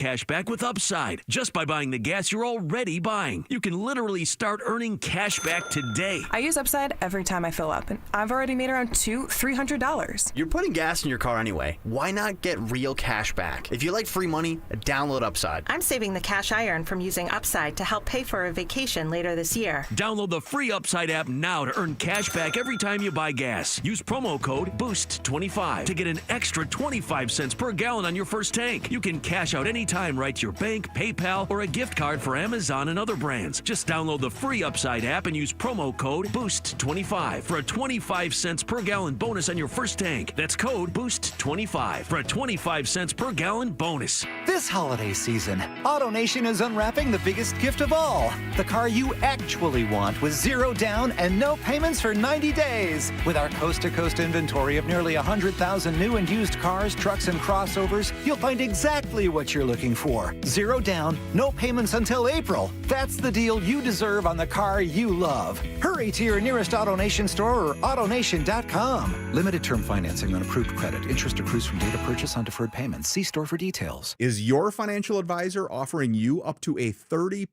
cash back with Upside just by buying the gas you're already buying. You can literally start earning cash back today. I use Upside every time I fill up, and I've already made around $300. You're putting gas in your car anyway. Why not get real cash back? If you like free money, download Upside. I'm saving the cash I earn from using Upside to help pay for a vacation later this year. Download the free Upside app now to earn cash back every time you buy gas. Use promo code BOOST25 to get an extra 25 cents per gallon on your first tank. You can cash out anytime right to your bank, PayPal, or a gift card for Amazon and other brands. Just download the free Upside app and use promo code BOOST25 for a 25 cents per gallon bonus on your first tank. That's code BOOST25 for a 25 cents per gallon bonus. This holiday season, AutoNation is unwrapping the biggest gift of all. The car you actually want with zero down and no payments for 90 days. With our coast-to-coast inventory of nearly 100,000 new and used cars, trucks, and crossovers, you'll find exactly what you're looking for. Zero down, no payments until April. That's the deal you deserve on the car you love. Hurry to your nearest AutoNation store or AutoNation.com. Limited term financing on approved credit. Interest accrues from date of purchase on deferred payments. See store for details. Is your financial advisor offering you up to a 30%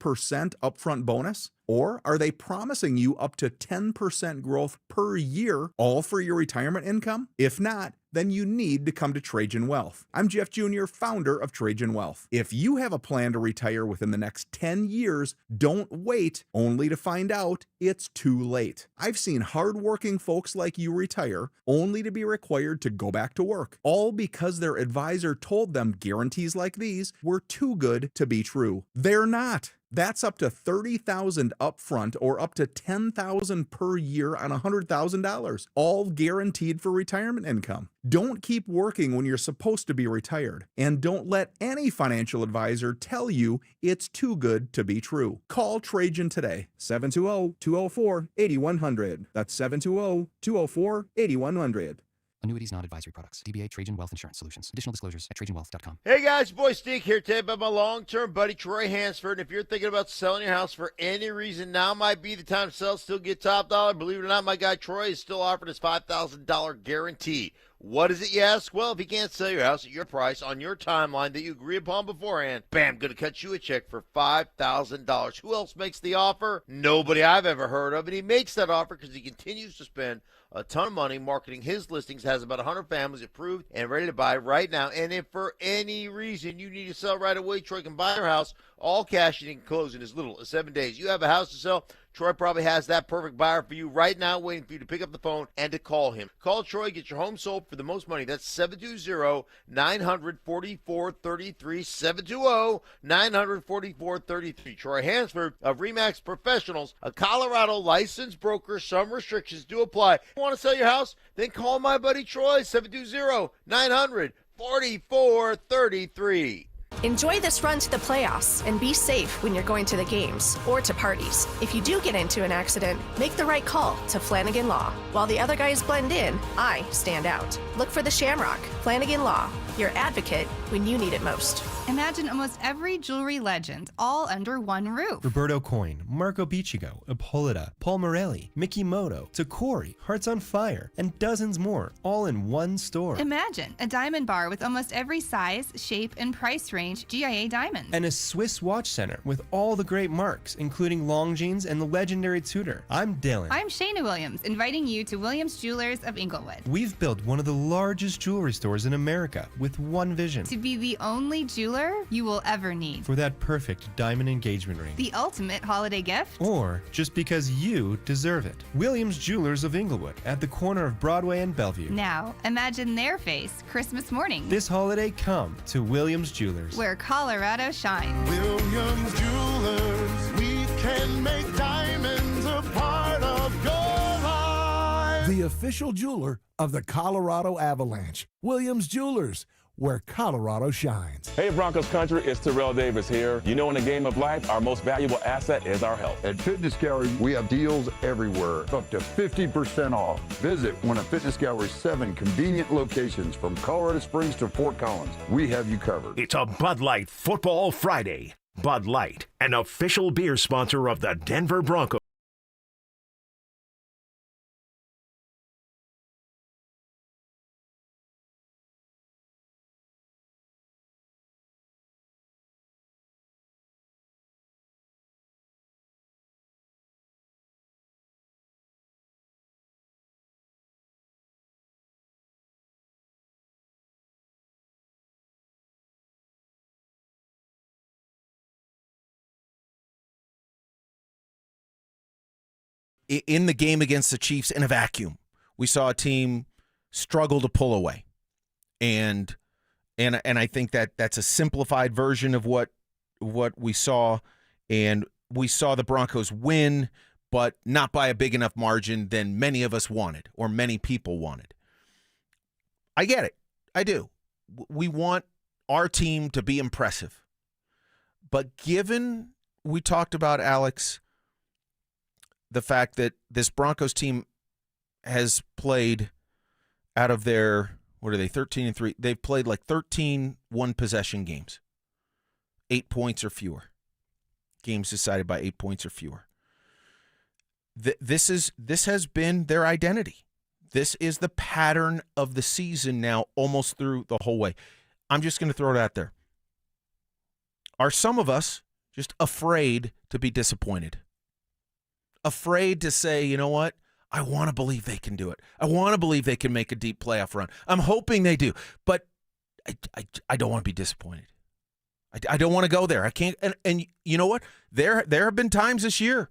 upfront bonus? Or are they promising you up to 10% growth per year, all for your retirement income? If not, then you need to come to Trajan Wealth. I'm Jeff Jr., founder of Trajan Wealth. If you have a plan to retire within the next 10 years, don't wait only to find out it's too late. I've seen hardworking folks like you retire only to be required to go back to work, all because their advisor told them guarantees like these were too good to be true. They're not. That's up to $30,000 upfront or up to $10,000 per year on $100,000, all guaranteed for retirement income. Don't keep working when you're supposed to be retired, and don't let any financial advisor tell you it's too good to be true. Call Trajan today, 720-204-8100. That's 720-204-8100. Annuities, not advisory products. DBA Trajan Wealth Insurance Solutions. Additional disclosures at TrajanWealth.com. Hey guys, boy Steve here today about my long-term buddy Troy Hansford. And if you're thinking about selling your house for any reason, now might be the time to sell, still get top dollar. Believe it or not, my guy Troy is still offering his $5,000 guarantee. What is it, you ask? Well, if he can't sell your house at your price on your timeline that you agree upon beforehand, bam, going to cut you a check for $5,000. Who else makes the offer? Nobody I've ever heard of. And he makes that offer because he continues to spend a ton of money marketing his listings, has about 100 families approved and ready to buy right now. And if for any reason you need to sell right away, Troy can buy your house, all cash, and he can close in as little as 7 days. You have a house to sell, Troy probably has that perfect buyer for you right now, waiting for you to pick up the phone and to call him. Call Troy, get your home sold for the most money. That's 720-900-4433, 720-900-4433. Troy Hansford of RE/MAX Professionals, a Colorado licensed broker. Some restrictions do apply. Want to sell your house? Then call my buddy Troy, 720-900-4433. Enjoy this run to the playoffs and be safe when you're going to the games or to parties. If you do get into an accident, make the right call to Flanagan Law. While the other guys blend in, I stand out. Look for the Shamrock. Flanagan Law, your advocate when you need it most. Imagine almost every jewelry legend all under one roof. Roberto Coin, Marco Biccigo, Ippolita, Paul Morelli, Mickey Moto, Tacori, Hearts on Fire, and dozens more, all in one store. Imagine a diamond bar with almost every size, shape, and price range GIA diamonds. And a Swiss watch center with all the great marks, including Longines and the legendary Tudor. I'm Dylan. I'm Shayna Williams, inviting you to Williams Jewelers of Inglewood. We've built one of the largest jewelry stores in America with one vision. To be the only jeweler you will ever need. For that perfect diamond engagement ring. The ultimate holiday gift. Or just because you deserve it. Williams Jewelers of Inglewood at the corner of Broadway and Bellevue. Now, imagine their face Christmas morning. This holiday, come to Williams Jewelers. Where Colorado shines. Williams Jewelers, we can make diamonds a part of your life. The official jeweler of the Colorado Avalanche. Williams Jewelers, where Colorado shines. Hey Broncos country, it's Terrell Davis here. You know, in the game of life, our most valuable asset is our health. At Fitness Gallery, we have deals everywhere, up to 50% off. Visit one of Fitness Gallery's 7 convenient locations from Colorado Springs to Fort Collins. We have you covered. It's a Bud Light Football Friday. Bud Light, an official beer sponsor of the Denver Broncos. in the game against the Chiefs in a vacuum. We saw a team struggle to pull away. And I think that's a simplified version of what we saw. And we saw the Broncos win, but not by a big enough margin than many of us wanted or many people wanted. I get it. I do. We want our team to be impressive. But given we talked about, Alex, the fact that this Broncos team has played out of their, 13-3? They've played like 13 one-possession games. 8 points or fewer. Games decided by 8 points or fewer. This has been their identity. This is the pattern of the season now, almost through the whole way. I'm just going to throw it out there. Are some of us just afraid to be disappointed? Afraid to say, you know what? I want to believe they can do it. I want to believe they can make a deep playoff run. I'm hoping they do, but I don't want to be disappointed. I don't want to go there. I can't. And you know what? There have been times this year,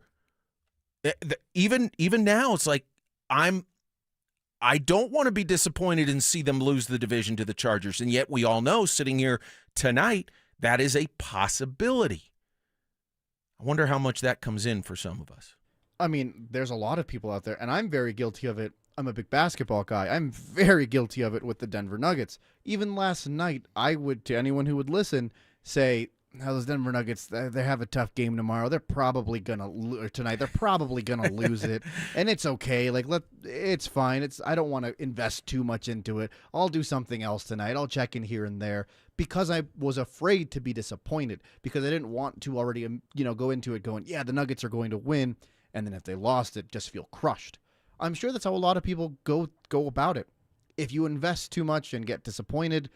even now, it's like I don't want to be disappointed and see them lose the division to the Chargers. And yet we all know, sitting here tonight, that is a possibility. I wonder how much that comes in for some of us. I mean, there's a lot of people out there, and I'm very guilty of it. I'm a big basketball guy. I'm very guilty of it with the Denver Nuggets. Even last night, I would, to anyone who would listen, say, those Denver Nuggets, they have a tough game tomorrow. They're probably going to tonight. They're probably going to lose it, and it's okay. It's fine. I don't want to invest too much into it. I'll do something else tonight. I'll check in here and there because I was afraid to be disappointed because I didn't want to already, go into it going, yeah, the Nuggets are going to win, and then if they lost it, just feel crushed. I'm sure that's how a lot of people go about it. If you invest too much and get disappointed,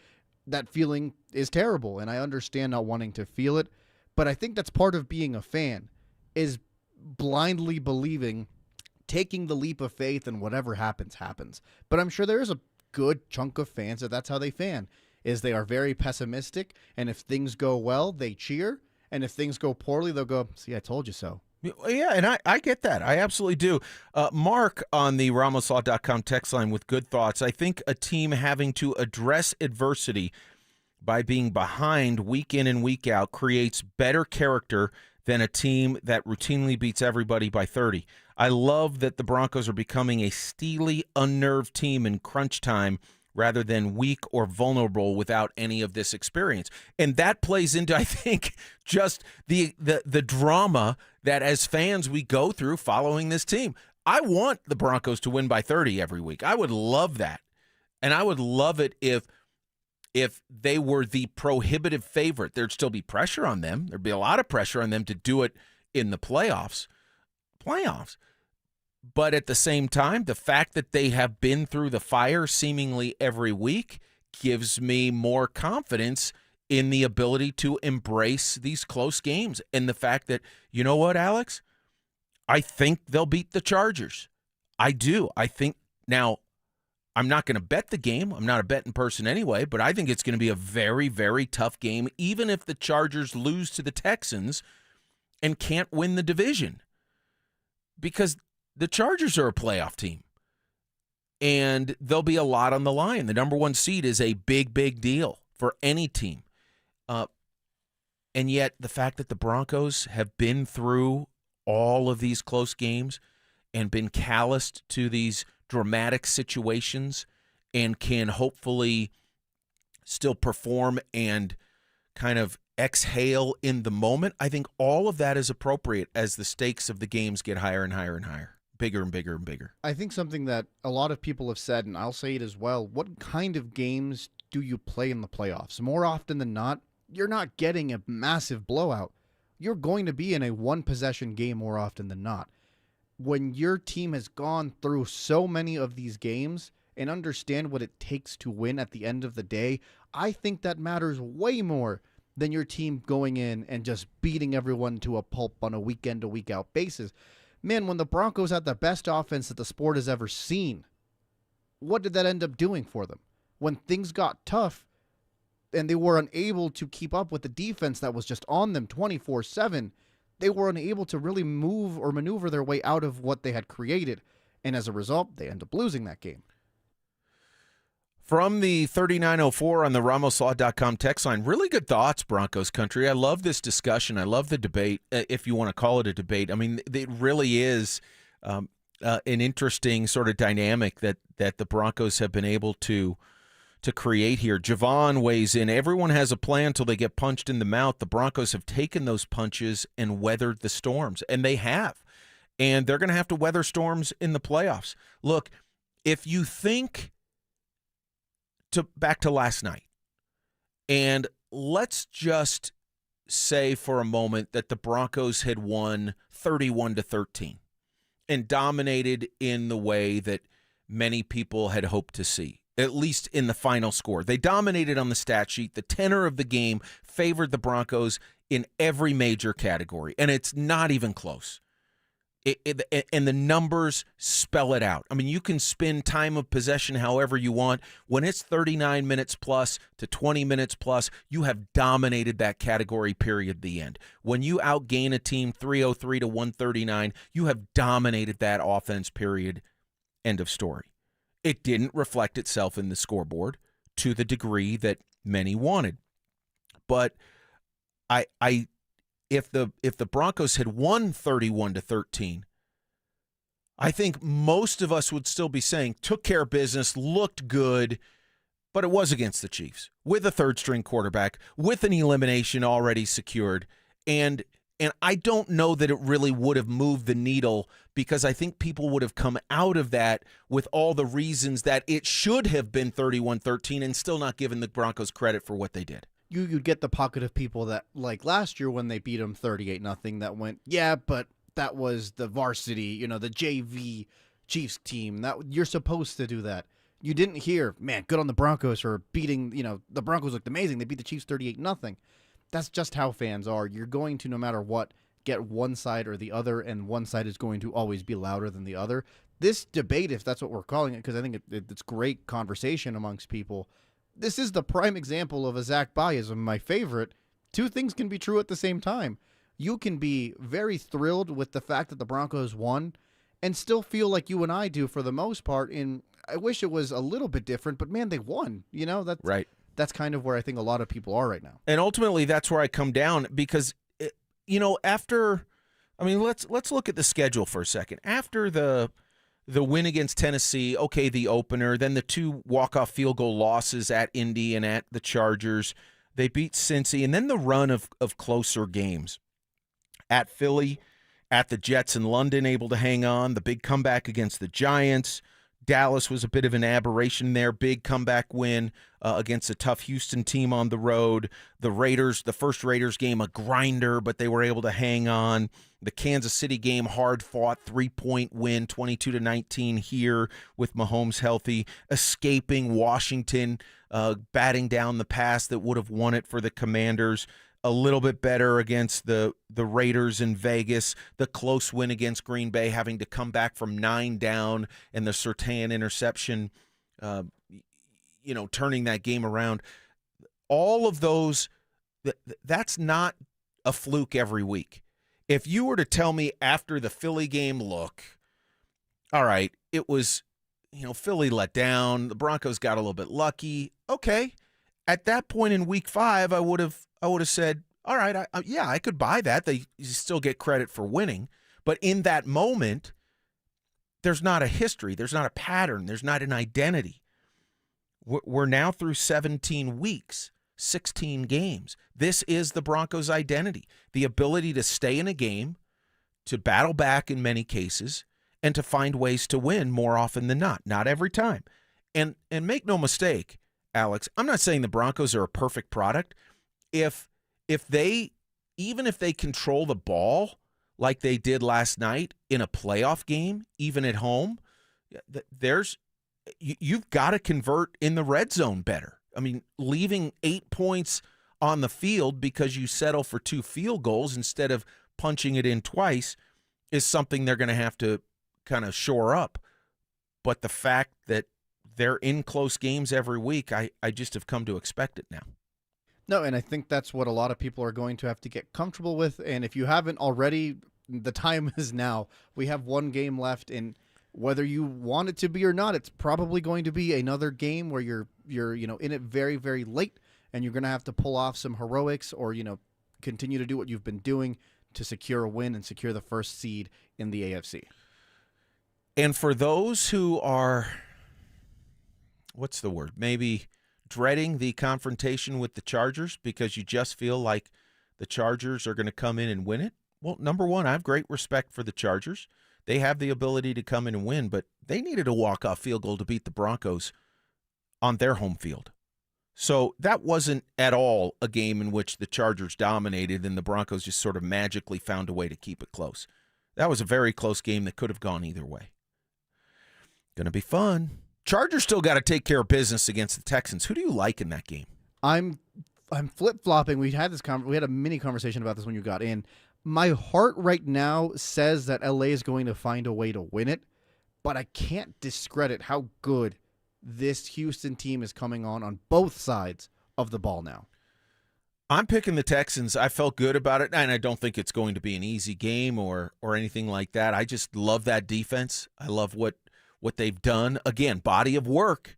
that feeling is terrible, and I understand not wanting to feel it, but I think that's part of being a fan, is blindly believing, taking the leap of faith, and whatever happens, happens. But I'm sure there is a good chunk of fans that's how they fan, is they are very pessimistic, and if things go well, they cheer, and if things go poorly, they'll go, see, I told you so. Yeah, and I get that. I absolutely do. Mark on the RamosLaw.com text line with good thoughts. I think a team having to address adversity by being behind week in and week out creates better character than a team that routinely beats everybody by 30. I love that the Broncos are becoming a steely, unnerved team in crunch time rather than weak or vulnerable without any of this experience. And that plays into, I think, just the drama that as fans we go through following this team. I want the Broncos to win by 30 every week. I would love that. And I would love it if they were the prohibitive favorite. There'd still be pressure on them. There'd be a lot of pressure on them to do it in the playoffs. But at the same time, the fact that they have been through the fire seemingly every week gives me more confidence in the ability to embrace these close games. And the fact that, you know what, Alex? I think they'll beat the Chargers. I do. I think now I'm not going to bet the game. I'm not a betting person anyway, but I think it's going to be a very, very tough game, even if the Chargers lose to the Texans and can't win the division. Because the Chargers are a playoff team, and there'll be a lot on the line. The number one seed is a big, big deal for any team. And yet the fact that the Broncos have been through all of these close games and been calloused to these dramatic situations and can hopefully still perform and kind of exhale in the moment, I think all of that is appropriate as the stakes of the games get higher and higher and higher. Bigger and bigger and bigger. I think something that a lot of people have said, and I'll say it as well, what kind of games do you play in the playoffs? More often than not, you're not getting a massive blowout. You're going to be in a one-possession game more often than not. When your team has gone through so many of these games and understand what it takes to win at the end of the day, I think that matters way more than your team going in and just beating everyone to a pulp on a week-in to week-out basis. Man, when the Broncos had the best offense that the sport has ever seen, what did that end up doing for them? When things got tough and they were unable to keep up with the defense that was just on them 24/7, they were unable to really move or maneuver their way out of what they had created. And as a result, they end up losing that game. From the 3904 on the RamosLaw.com text line, really good thoughts, Broncos country. I love this discussion. I love the debate, if you want to call it a debate. I mean, it really is an interesting sort of dynamic that the Broncos have been able to create here. Javon weighs in. Everyone has a plan until they get punched in the mouth. The Broncos have taken those punches and weathered the storms, and they have. And they're going to have to weather storms in the playoffs. Look, if you think back to last night, and let's just say for a moment that the Broncos had won 31-13 and dominated in the way that many people had hoped to see, at least in the final score. They dominated on the stat sheet. The tenor of the game favored the Broncos in every major category, and it's not even close. And the numbers spell it out. I mean, you can spin time of possession however you want. When it's 39 minutes plus to 20 minutes plus, you have dominated that category, period, the end. When you outgain a team 303 to 139, you have dominated that offense, period, end of story. It didn't reflect itself in the scoreboard to the degree that many wanted. But if the Broncos had won 31-13, I think most of us would still be saying took care of business, looked good, but it was against the Chiefs with a third-string quarterback, with an elimination already secured, and I don't know that it really would have moved the needle, because I think people would have come out of that with all the reasons that it should have been 31-13 and still not given the Broncos credit for what they did. You'd get the pocket of people that, like last year when they beat them 38-0, that went, yeah, but that was the varsity, the JV Chiefs team. That you're supposed to do that. You didn't hear, man, good on the Broncos for beating, the Broncos looked amazing. They beat the Chiefs 38-0. That's just how fans are. You're going to, no matter what, get one side or the other, and one side is going to always be louder than the other. This debate, if that's what we're calling it, because I think it's great conversation amongst people, this is the prime example of a Zach biasm, my favorite. Two things can be true at the same time. You can be very thrilled with the fact that the Broncos won and still feel like you and I do for the most part. And I wish it was a little bit different, but man, they won. That's right. That's kind of where I think a lot of people are right now. And ultimately, that's where I come down, because, let's look at the schedule for a second. After the win against Tennessee, okay, the opener, then the two walk-off field goal losses at Indy and at the Chargers. They beat Cincy, and then the run of closer games. At Philly, at the Jets in London, able to hang on. The big comeback against the Giants. Dallas was a bit of an aberration there. Big comeback win against a tough Houston team on the road. The Raiders, the first Raiders game, a grinder, but they were able to hang on. The Kansas City game, hard-fought, 3-point win, 22-19 here with Mahomes healthy. Escaping Washington, batting down the pass that would have won it for the Commanders. A little bit better against the Raiders in Vegas. The close win against Green Bay, having to come back from 9 down, and the Surtain interception, turning that game around. All of those, that's not a fluke every week. If you were to tell me after the Philly game, look, all right, it was, Philly let down, the Broncos got a little bit lucky. Okay, at that point in week 5, I would have said, all right, I could buy that. They still get credit for winning. But in that moment, there's not a history. There's not a pattern. There's not an identity. We're now through 17 weeks, 16 games. This is the Broncos' identity, the ability to stay in a game, to battle back in many cases, and to find ways to win more often than not. Not every time. And make no mistake, Alex, I'm not saying the Broncos are a perfect product. If they control the ball like they did last night in a playoff game, even at home, you've got to convert in the red zone better. I mean, leaving 8 points on the field because you settle for 2 field goals instead of punching it in twice is something they're going to have to kind of shore up. But the fact that they're in close games every week, I just have come to expect it now. No, and I think that's what a lot of people are going to have to get comfortable with. And if you haven't already, the time is now. We have one game left, and whether you want it to be or not, it's probably going to be another game where you're in it very, very late, and you're going to have to pull off some heroics or continue to do what you've been doing to secure a win and secure the first seed in the AFC. And for those who are, what's the word? Maybe dreading the confrontation with the Chargers because you just feel like the Chargers are going to come in and win it. Well, number one, I have great respect for the Chargers. They have the ability to come in and win, but they needed a walk-off field goal to beat the Broncos on their home field. So that wasn't at all a game in which the Chargers dominated and the Broncos just sort of magically found a way to keep it close. That was a very close game that could have gone either way. Going to be fun. Chargers still got to take care of business against the Texans. Who do you like in that game? I'm flip-flopping. We had a mini conversation about this when you got in. My heart right now says that LA is going to find a way to win it, but I can't discredit how good this Houston team is coming on both sides of the ball now. I'm picking the Texans. I felt good about it, and I don't think it's going to be an easy game or anything like that. I just love that defense. I love what they've done. Again, body of work.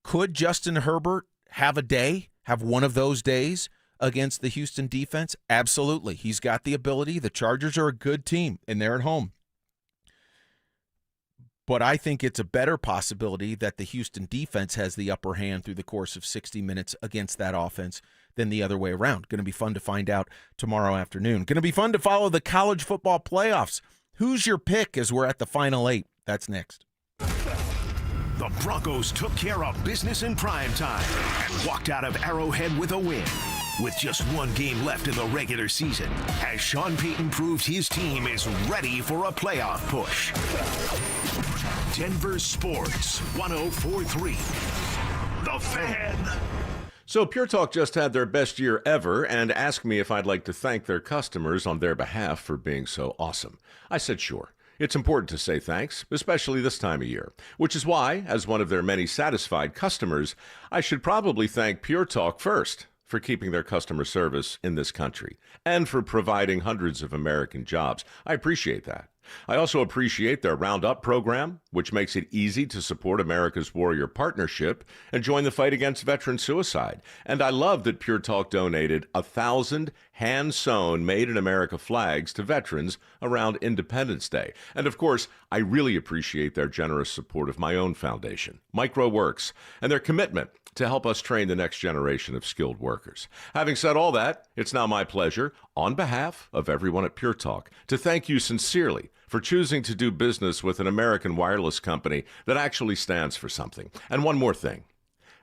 Could Justin Herbert have one of those days against the Houston defense? Absolutely. He's got the ability. The Chargers are a good team, and they're at home. But I think it's a better possibility that the Houston defense has the upper hand through the course of 60 minutes against that offense than the other way around. Going to be fun to find out tomorrow afternoon. Going to be fun to follow the college football playoffs. Who's your pick as we're at the final 8? That's next. The Broncos took care of business in prime time and walked out of Arrowhead with a win. With just one game left in the regular season, as Sean Payton proved his team is ready for a playoff push. Denver Sports 104.3. The Fan. So Pure Talk just had their best year ever and asked me if I'd like to thank their customers on their behalf for being so awesome. I said sure. It's important to say thanks, especially this time of year, which is why, as one of their many satisfied customers, I should probably thank Pure Talk first for keeping their customer service in this country and for providing hundreds of American jobs. I appreciate that. I also appreciate their Roundup program, which makes it easy to support America's Warrior Partnership and join the fight against veteran suicide. And I love that Pure Talk donated 1,000 hand-sewn Made-in-America flags to veterans around Independence Day. And of course, I really appreciate their generous support of my own foundation, MicroWorks, and their commitment to help us train the next generation of skilled workers. Having said all that, it's now my pleasure, on behalf of everyone at Pure Talk, to thank you sincerely for choosing to do business with an American wireless company that actually stands for something. And one more thing.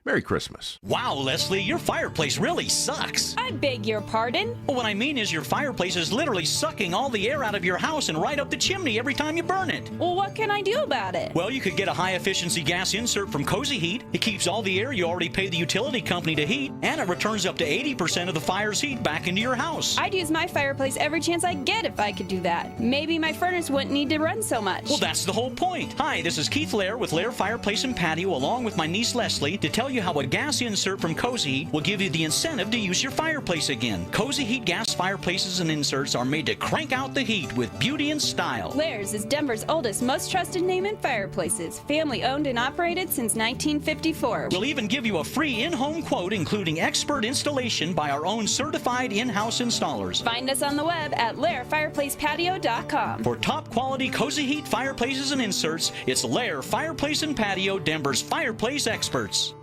Merry Christmas. Wow, Leslie, your fireplace really sucks. I beg your pardon? Well, what I mean is your fireplace is literally sucking all the air out of your house and right up the chimney every time you burn it. Well, what can I do about it? Well, you could get a high-efficiency gas insert from Cozy Heat. It keeps all the air you already pay the utility company to heat, and it returns up to 80% of the fire's heat back into your house. I'd use my fireplace every chance I get if I could do that. Maybe my furnace wouldn't need to run so much. Well, that's the whole point. Hi, this is Keith Lair with Lair Fireplace and Patio, along with my niece Leslie, to tell you how a gas insert from Cozy Heat will give you the incentive to use your fireplace again. Cozy Heat gas fireplaces and inserts are made to crank out the heat with beauty and style. Lair's is Denver's oldest, most trusted name in fireplaces. Family owned and operated since 1954. We'll even give you a free in-home quote, including expert installation by our own certified in-house installers. Find us on the web at lairfireplacepatio.com. For top quality Cozy Heat fireplaces and inserts, it's Lair Fireplace and Patio, Denver's fireplace experts.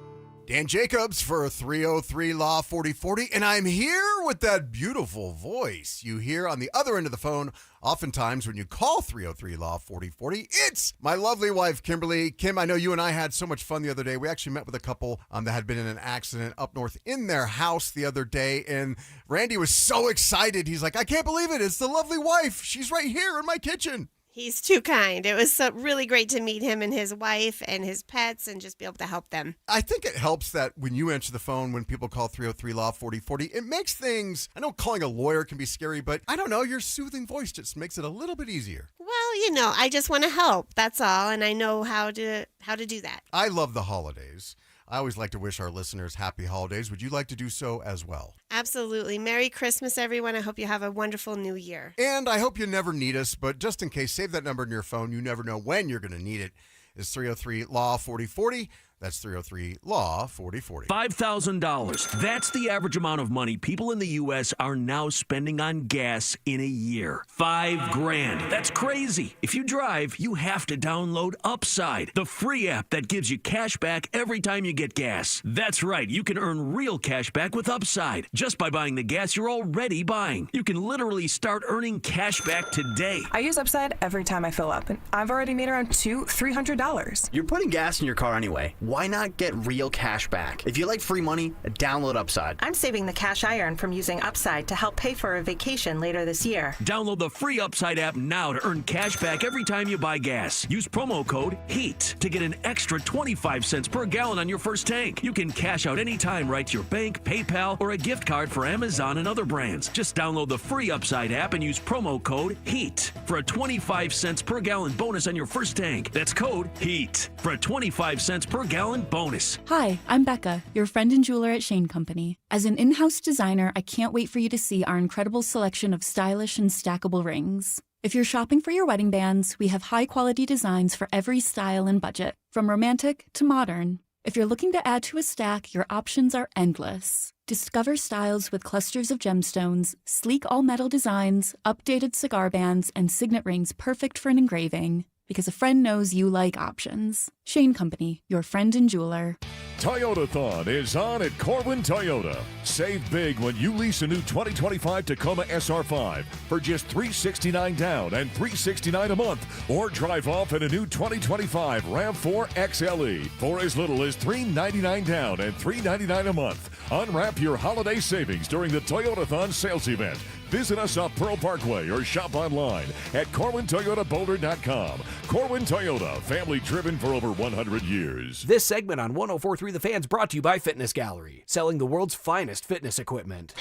Dan Jacobs for 303 Law 4040, and I'm here with that beautiful voice you hear on the other end of the phone oftentimes when you call 303 Law 4040. It's my lovely wife, Kimberly. Kim, I know you and I had so much fun the other day. We actually met with a couple that had been in an accident up north in their house the other day, and Randy was so excited. He's like, I can't believe it. It's the lovely wife. She's right here in my kitchen. He's too kind. It was really great to meet him and his wife and his pets and just be able to help them. I think it helps that when you answer the phone, when people call 303 Law 4040, it makes things, I know calling a lawyer can be scary, but I don't know, your soothing voice just makes it a little bit easier. Well, I just want to help. That's all. And I know how to do that. I love the holidays. I always like to wish our listeners happy holidays. Would you like to do so as well? Absolutely. Merry Christmas, everyone. I hope you have a wonderful new year. And I hope you never need us, but just in case, save that number in your phone. You never know when you're going to need it. It's 303-LAW-4040. That's 303-LAW-4040. $5,000. That's the average amount of money people in the U.S. are now spending on gas in a year. $5,000. That's crazy. If you drive, you have to download Upside, the free app that gives you cash back every time you get gas. That's right. You can earn real cash back with Upside just by buying the gas you're already buying. You can literally start earning cash back today. I use Upside every time I fill up, and I've already made around $300. You're putting gas in your car anyway. Why not get real cash back? If you like free money, download Upside. I'm saving the cash I earn from using Upside to help pay for a vacation later this year. Download the free Upside app now to earn cash back every time you buy gas. Use promo code HEAT to get an extra 25 cents per gallon on your first tank. You can cash out anytime right to your bank, PayPal, or a gift card for Amazon and other brands. Just download the free Upside app and use promo code HEAT for a 25 cents per gallon bonus on your first tank. That's code HEAT for a 25 cents per gallon bonus. Hi, I'm Becca, your friend and jeweler at Shane Company. As an in-house designer, I can't wait for you to see our incredible selection of stylish and stackable rings. If you're shopping for your wedding bands, we have high-quality designs for every style and budget, from romantic to modern. If you're looking to add to a stack, your options are endless. Discover styles with clusters of gemstones, sleek all-metal designs, updated cigar bands, and signet rings perfect for an engraving. Because a friend knows you like options. Shane Company, your friend and jeweler. Toyotathon is on at Corwin Toyota. Save big when you lease a new 2025 Tacoma SR5 for just $369 down and $369 a month, or drive off in a new 2025 RAV4 XLE for as little as $399 down and $399 a month. Unwrap your holiday savings during the Toyotathon sales event. Visit us off Pearl Parkway or shop online at CorwinToyotaBoulder.com. Corwin Toyota, family driven for over 100 years. This segment on 104.3 The Fan's brought to you by Fitness Gallery, selling the world's finest fitness equipment.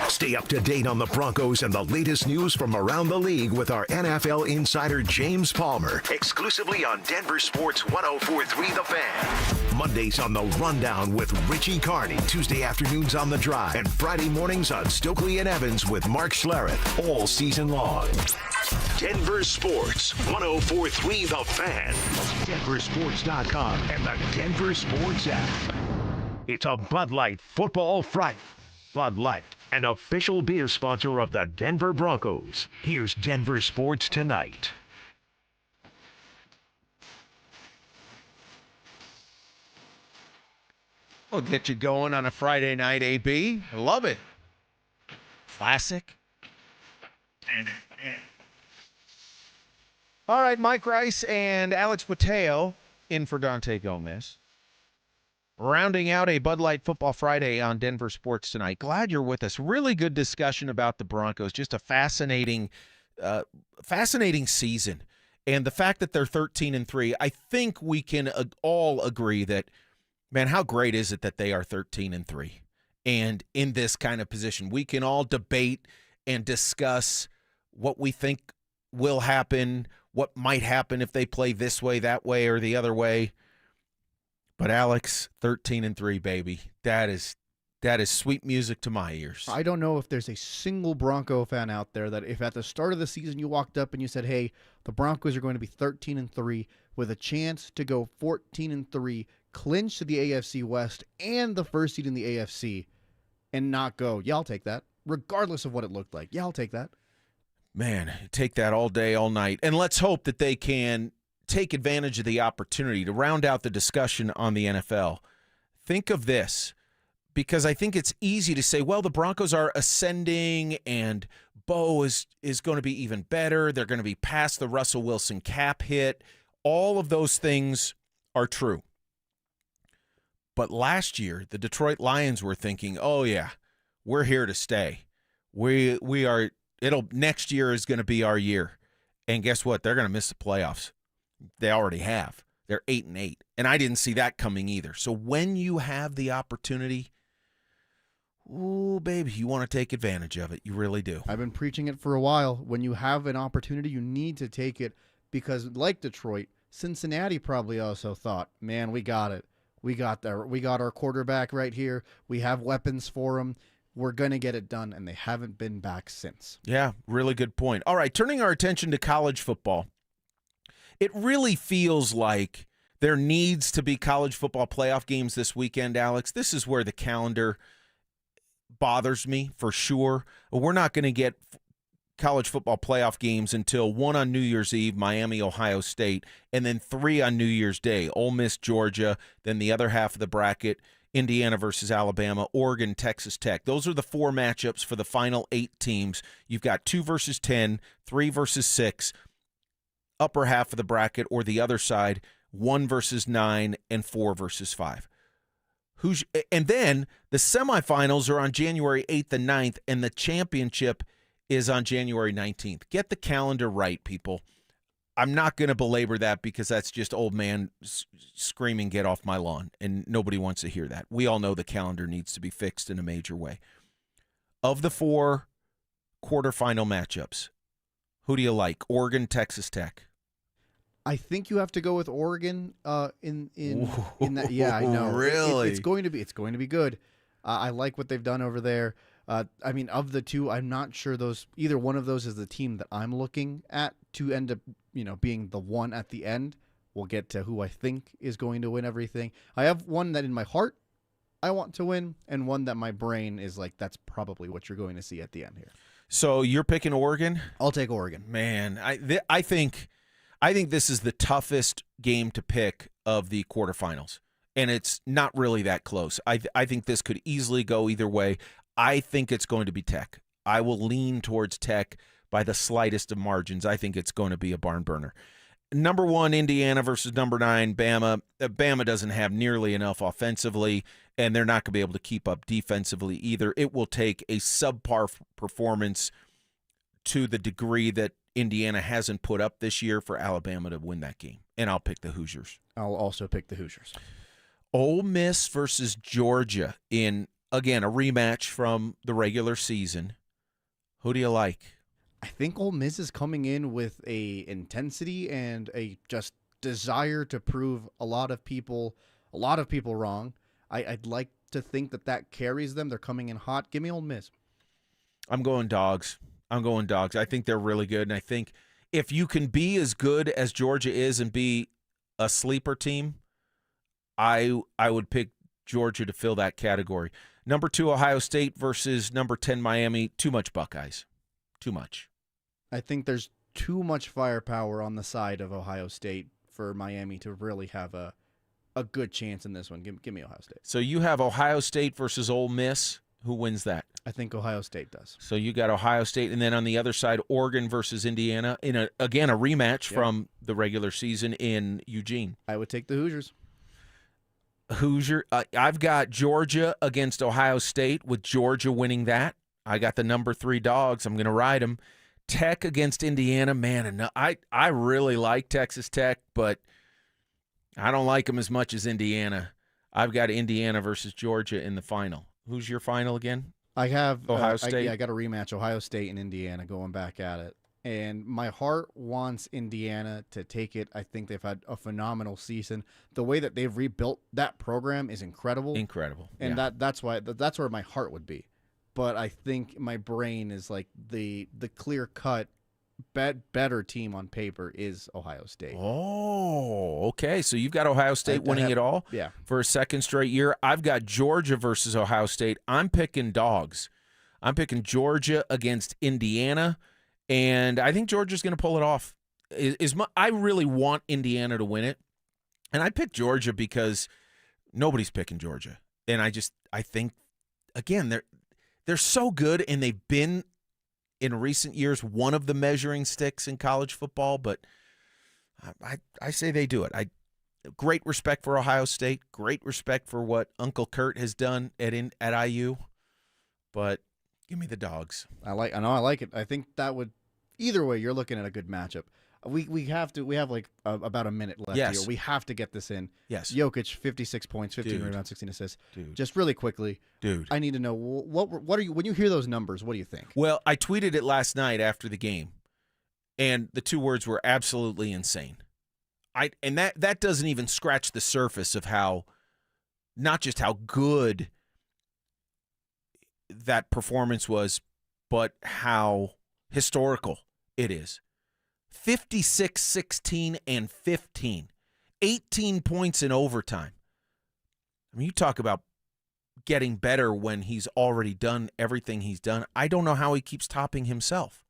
Stay up to date on the Broncos and the latest news from around the league with our NFL insider James Palmer, exclusively on Denver Sports 104.3 The Fan. Mondays on The Rundown with Richie Carney, Tuesday afternoons on The Drive, and Friday mornings on Stokely and Evans with Mark Schlereth, all season long. Denver Sports 104.3 The Fan, DenverSports.com, and the Denver Sports app. It's a Bud Light Football Friday. Bud Light, an official beer sponsor of the Denver Broncos. Here's Denver Sports Tonight. We'll get you going on a Friday night, AB. I love it. Classic. All right, Mike Rice and Alex Mateo in for Dante Gomez. Rounding out a Bud Light Football Friday on Denver Sports Tonight. Glad you're with us. Really good discussion about the Broncos. Just a fascinating season. And the fact that they're 13-3, I think we can all agree that, man, how great is it that they are 13-3? And in this kind of position, we can all debate and discuss what we think will happen, what might happen if they play this way, that way, or the other way. But Alex, 13-3, baby. That is sweet music to my ears. I don't know if there's a single Bronco fan out there that if at the start of the season you walked up and you said, hey, the Broncos are going to be 13-3 with a chance to go 14-3, clinch to the AFC West and the first seed in the AFC, and not go, yeah, I'll take that, regardless of what it looked like. Yeah, I'll take that. Man, take that all day, all night. And let's hope that they can take advantage of the opportunity to round out the discussion on the NFL. Think of this, because I think it's easy to say, well, the Broncos are ascending and Bo is going to be even better. They're going to be past the Russell Wilson cap hit. All of those things are true. But last year, the Detroit Lions were thinking, oh, yeah, we're here to stay. We are, next year is going to be our year. And guess what? They're going to miss the playoffs. They already have. They're 8-8. And I didn't see that coming either. So when you have the opportunity, ooh, baby, you want to take advantage of it. You really do. I've been preaching it for a while. When you have an opportunity, you need to take it because, like Detroit, Cincinnati probably also thought, man, we got it. We got our quarterback right here. We have weapons for him. We're going to get it done, and they haven't been back since. Yeah, really good point. All right, turning our attention to college football. It really feels like there needs to be college football playoff games this weekend, Alex. This is where the calendar bothers me for sure. We're not going to get college football playoff games until 1 on New Year's Eve, Miami, Ohio State, and then 3 on New Year's Day, Ole Miss, Georgia, then the other half of the bracket, Indiana versus Alabama, Oregon, Texas Tech. Those are the 4 matchups for the final 8 teams. You've got 2 versus 10, 3 versus 6, upper half of the bracket, or the other side, 1 versus 9, and 4 versus 5. And then the semifinals are on January 8th and 9th, and the championship is on January 19th. Get the calendar right, people. I'm not going to belabor that because that's just old man screaming, get off my lawn, and nobody wants to hear that. We all know the calendar needs to be fixed in a major way. Of the 4 quarterfinal matchups, who do you like? Oregon, Texas Tech. I think you have to go with Oregon in that. Yeah, I know. Really? It's going to be good. I like what they've done over there. I mean, of the 2, I'm not sure either one of those is the team that I'm looking at to end up, being the one at the end. We'll get to who I think is going to win everything. I have one that in my heart I want to win, and one that my brain is like, that's probably what you're going to see at the end here. So you're picking Oregon? I'll take Oregon. Man, I think this is the toughest game to pick of the quarterfinals, and it's not really that close. I think this could easily go either way. I think it's going to be Tech. I will lean towards Tech by the slightest of margins. I think it's going to be a barn burner. Number 1, Indiana versus number 9, Bama. Bama doesn't have nearly enough offensively, and they're not going to be able to keep up defensively either. It will take a subpar performance to the degree that Indiana hasn't put up this year for Alabama to win that game, and I'll pick the Hoosiers. I'll also pick the Hoosiers. Ole Miss versus Georgia in, again, a rematch from the regular season. Who do you like? I think Ole Miss is coming in with a intensity and a just desire to prove a lot of people wrong. I'd like to think that carries them. They're coming in hot. Give me Ole Miss. I'm going Dogs. I think they're really good, and I think if you can be as good as Georgia is and be a sleeper team, I would pick Georgia to fill that category. Number 2, Ohio State versus number 10, Miami. Too much Buckeyes. Too much. I think there's too much firepower on the side of Ohio State for Miami to really have a good chance in this one. Give me Ohio State. So you have Ohio State versus Ole Miss. Who wins that? I think Ohio State does. So you got Ohio State, and then on the other side, Oregon versus Indiana in a rematch from the regular season in Eugene. I would take the Hoosiers. I've got Georgia against Ohio State, with Georgia winning that. I got the number 3 Dogs. I'm going to ride them. Tech against Indiana. Man, I really like Texas Tech, but I don't like them as much as Indiana. I've got Indiana versus Georgia in the final. Who's your final again? I have Ohio State. I got a rematch, Ohio State and Indiana going back at it. And my heart wants Indiana to take it. I think they've had a phenomenal season. The way that they've rebuilt that program is incredible. And that's where my heart would be. But I think my brain is like the clear-cut better team on paper is Ohio State. Oh, okay. So you've got Ohio State winning it all for a second straight year. I've got Georgia versus Ohio State. I'm picking Dogs. I'm picking Georgia against Indiana, and I think Georgia's going to pull it off. I really want Indiana to win it, and I picked Georgia because nobody's picking Georgia. And I think, again, they're so good, and they've been in recent years one of the measuring sticks in college football, but I say they do it. Great respect for Ohio State, great respect for what Uncle Kurt has done at IU, but give me the Dogs. I like it. I think that would, either way, you're looking at a good matchup. We have like about a minute left here. We have to get this in. Yes. Jokic, 56 points, 15 rebounds, 16 assists. Dude. Just really quickly. Dude. I need to know, what are you, when you hear those numbers, what do you think? Well, I tweeted it last night after the game, and the 2 words were absolutely insane. And that doesn't even scratch the surface of how not just how good that performance was, but how historical it is. 56, 16, and 15. 18 points in overtime. I mean, you talk about getting better when he's already done everything he's done. I don't know how he keeps topping himself.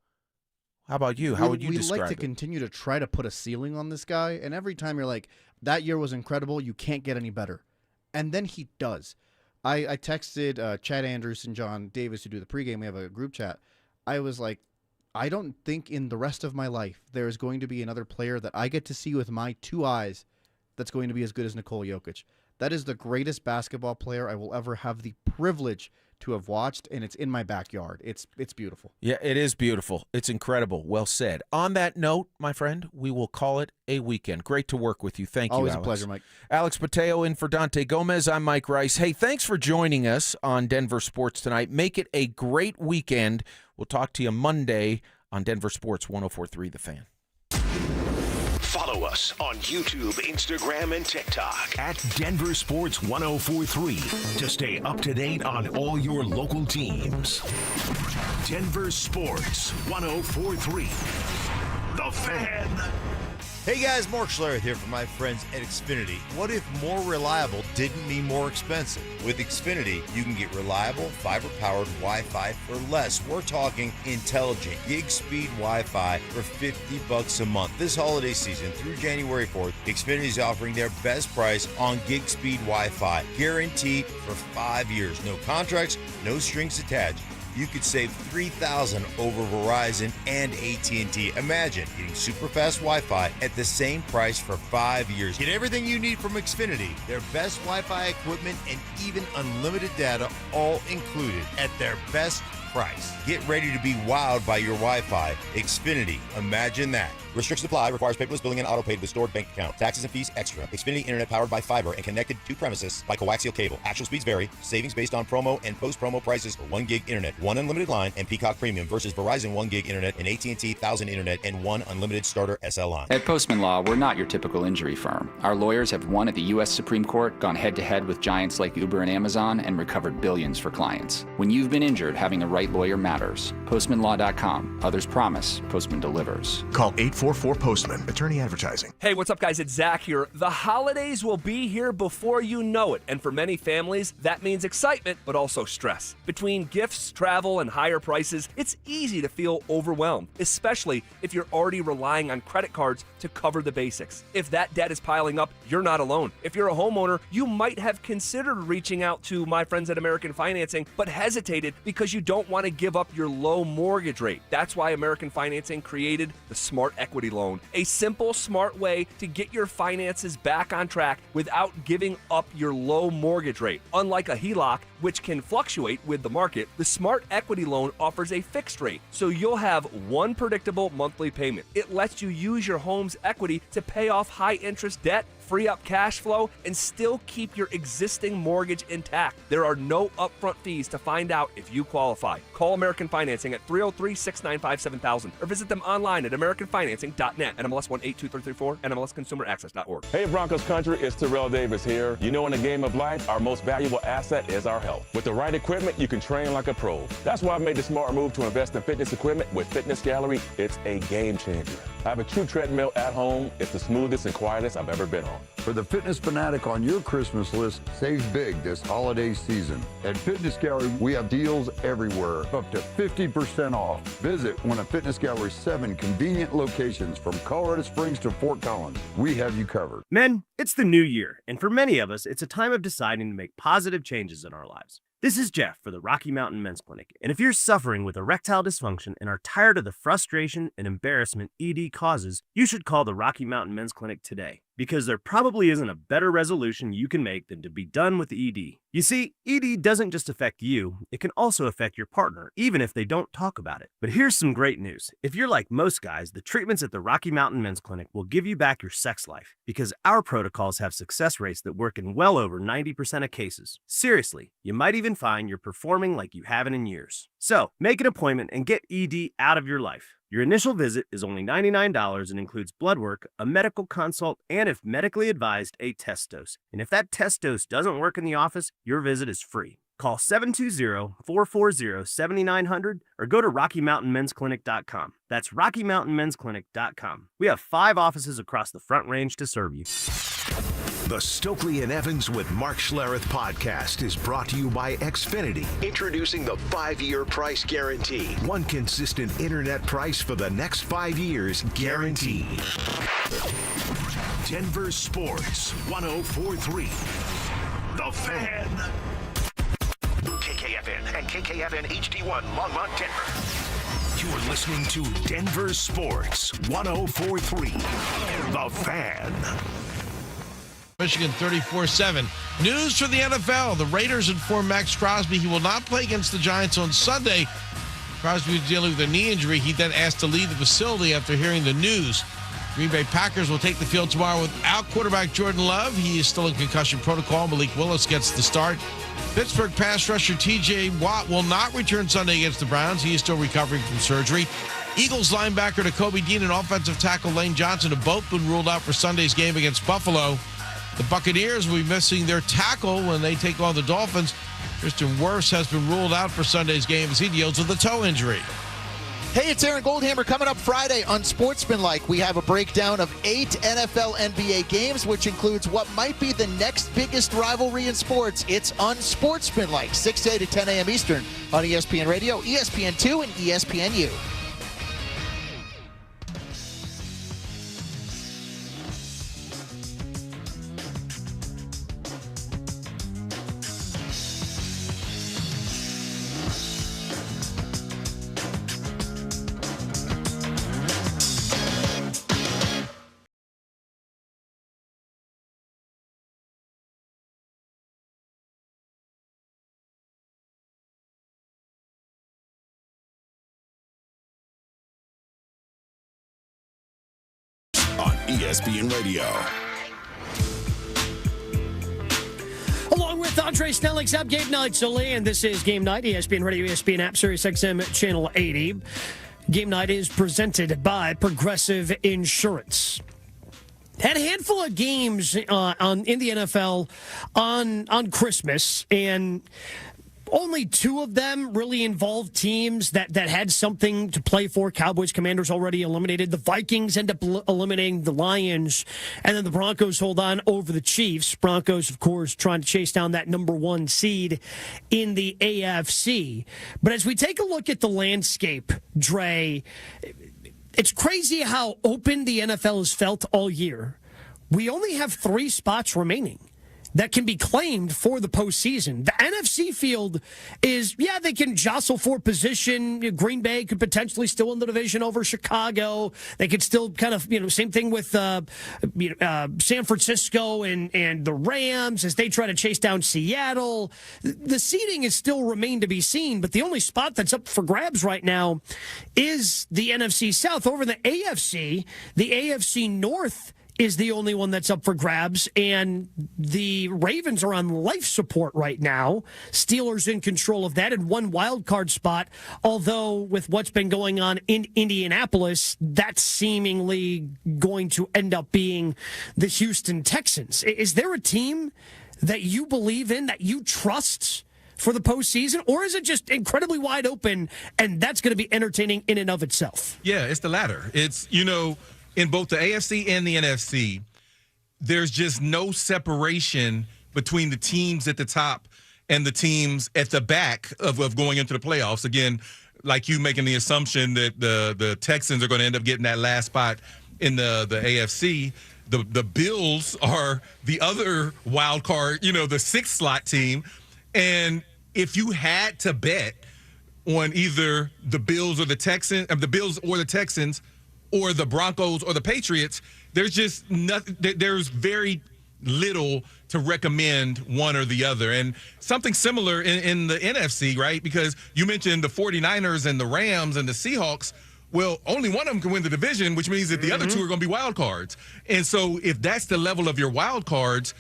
How about you? How would you describe it? We like to continue to try to put a ceiling on this guy, and every time you're like, that year was incredible, you can't get any better. And then he does. I texted Chad Andrews and John Davis, who do the pregame. We have a group chat. I was like, I don't think in the rest of my life there is going to be another player that I get to see with my two eyes that's going to be as good as Nikola Jokic. That is the greatest basketball player I will ever have the privilege to have watched, and it's in my backyard. It's beautiful. Yeah, it is beautiful. It's incredible. Well said. On that note, my friend, we will call it a weekend. Great to work with you. Thank you, Always Alex. a pleasure, Mike. Alex Pateo in for Dante Gomez. I'm Mike Rice. Hey, thanks for joining us on Denver Sports tonight. Make it a great weekend. We'll talk to you Monday on Denver Sports 104.3 The Fan. Follow us on YouTube, Instagram, and TikTok at Denver Sports 104.3 to stay up to date on all your local teams. Denver Sports 104.3 The Fan. Hey guys, Mark Schlereth here from my friends at Xfinity. What if more reliable didn't mean more expensive? With Xfinity, you can get reliable, fiber-powered Wi-Fi for less. We're talking intelligent gig-speed Wi-Fi for $50 a month. This holiday season through January 4th, Xfinity is offering their best price on gig-speed Wi-Fi, guaranteed for 5 years. No contracts, no strings attached. You could save $3,000 over Verizon and AT&T. Imagine getting super fast Wi-Fi at the same price for 5 years. Get everything you need from Xfinity, their best Wi-Fi equipment, and even unlimited data, all included at their best price. Get ready to be wowed by your Wi-Fi. Xfinity, imagine that. Restrictions apply. Requires paperless billing and auto-paid with stored bank account. Taxes and fees extra. Xfinity Internet powered by fiber and connected to premises by coaxial cable. Actual speeds vary. Savings based on promo and post-promo prices for 1 gig internet, 1 unlimited line, and Peacock Premium versus Verizon 1 gig internet and AT&T 1000 internet and 1 unlimited starter SL line. At Postman Law, we're not your typical injury firm. Our lawyers have won at the U.S. Supreme Court, gone head-to-head with giants like Uber and Amazon, and recovered billions for clients. When you've been injured, having the right lawyer matters. PostmanLaw.com. Others promise. Postman delivers. Call 844-POSTMAN. Attorney advertising. Hey, what's up, guys? It's Zach here. The holidays will be here before you know it, and for many families, that means excitement, but also stress. Between gifts, travel, and higher prices, it's easy to feel overwhelmed, especially if you're already relying on credit cards to cover the basics. If that debt is piling up, you're not alone. If you're a homeowner, you might have considered reaching out to my friends at American Financing, but hesitated because you don't want to give up your low mortgage rate. That's why American Financing created the Smart Equity Loan, a simple, smart way to get your finances back on track without giving up your low mortgage rate. Unlike a HELOC, which can fluctuate with the market, the Smart Equity Loan offers a fixed rate, so you'll have one predictable monthly payment. It lets you use your home's equity to pay off high-interest debt, free up cash flow, and still keep your existing mortgage intact. There are no upfront fees to find out if you qualify. Call American Financing at 303-695-7000 or visit them online at americanfinancing.net. NMLS 182334, NMLSconsumeraccess.org. Hey, Broncos country, it's Terrell Davis here. You know, in the game of life, our most valuable asset is our health. With the right equipment, you can train like a pro. That's why I've made the smart move to invest in fitness equipment with Fitness Gallery. It's a game changer. I have a true treadmill at home. It's the smoothest and quietest I've ever been on. For the fitness fanatic on your Christmas list, save big this holiday season. At Fitness Gallery, we have deals everywhere, up to 50% off. Visit one of Fitness Gallery's 7 convenient locations from Colorado Springs to Fort Collins. We have you covered. Men, it's the new year, and for many of us, it's a time of deciding to make positive changes in our lives. This is Jeff for the Rocky Mountain Men's Clinic, and if you're suffering with erectile dysfunction and are tired of the frustration and embarrassment ED causes, you should call the Rocky Mountain Men's Clinic today, because there probably isn't a better resolution you can make than to be done with ED. You see, ED doesn't just affect you, it can also affect your partner, even if they don't talk about it. But here's some great news. If you're like most guys, the treatments at the Rocky Mountain Men's Clinic will give you back your sex life, because our protocols have success rates that work in well over 90% of cases. Seriously, you might even find you're performing like you haven't in years. So, make an appointment and get ED out of your life. Your initial visit is only $99 and includes blood work, a medical consult, and if medically advised, a test dose. And if that test dose doesn't work in the office, your visit is free. Call 720-440-7900 or go to RockyMountainMen'sClinic.com. That's RockyMountainMen'sClinic.com. We have 5 offices across the Front Range to serve you. The Stokely and Evans with Mark Schlereth podcast is brought to you by Xfinity. Introducing the 5-year price guarantee. One consistent internet price for the next 5 years guaranteed. Denver Sports 104.3. The Fan. KKFN and KKFN HD1 Longmont, Denver. You're listening to Denver Sports 104.3. The Fan. Michigan 34-7. News from the NFL. The Raiders informed Max Crosby he will not play against the Giants on Sunday. Crosby was dealing with a knee injury. He then asked to leave the facility after hearing the news. Green Bay Packers will take the field tomorrow without quarterback Jordan Love. He is still in concussion protocol. Malik Willis gets the start. Pittsburgh pass rusher T.J. Watt will not return Sunday against the Browns. He is still recovering from surgery. Eagles linebacker Nakobe Dean and offensive tackle Lane Johnson have both been ruled out for Sunday's game against Buffalo. The Buccaneers will be missing their tackle when they take on the Dolphins. Tristan Wirfs has been ruled out for Sunday's game as he deals with a toe injury. Hey, it's Aaron Goldhammer. Coming up Friday on Sportsmanlike, we have a breakdown of 8 NFL NBA games, which includes what might be the next biggest rivalry in sports. It's Unsportsmanlike, 6 a.m. to 10 a.m. Eastern on ESPN Radio, ESPN2, and ESPNU. ESPN Radio. Along with Andre Snelling, I'm Gabe Knight-Solé, and this is Game Night, ESPN Radio, ESPN app, Sirius XM, Channel 80. Game Night is presented by Progressive Insurance. Had a handful of games in the NFL on Christmas, and only 2 of them really involved teams that had something to play for. Cowboys, Commanders already eliminated. The Vikings end up eliminating the Lions. And then the Broncos hold on over the Chiefs. Broncos, of course, trying to chase down that number 1 seed in the AFC. But as we take a look at the landscape, Dre, it's crazy how open the NFL has felt all year. We only have 3 spots remaining that can be claimed for the postseason. The NFC field is, they can jostle for position. Green Bay could potentially still win the division over Chicago. They could still kind of, same thing with San Francisco and the Rams as they try to chase down Seattle. The seeding is still remain to be seen, but the only spot that's up for grabs right now is the NFC South. Over the AFC North is the only one that's up for grabs, and the Ravens are on life support right now. Steelers in control of that in 1 wild card spot, although with what's been going on in Indianapolis, that's seemingly going to end up being the Houston Texans. Is there a team that you believe in, that you trust for the postseason, or is it just incredibly wide open, and that's going to be entertaining in and of itself? Yeah, it's the latter. It's, in both the AFC and the NFC, there's just no separation between the teams at the top and the teams at the back of going into the playoffs. Again, like you making the assumption that the Texans are going to end up getting that last spot in the AFC. The Bills are the other wild card, the 6th slot team. And if you had to bet on either the Bills or the Texans, or the Broncos or the Patriots, there's just nothing. There's very little to recommend one or the other. And something similar in the NFC, right? Because you mentioned the 49ers and the Rams and the Seahawks. Well, only one of them can win the division, which means that the other 2 are going to be wild cards. And so if that's the level of your wild cards,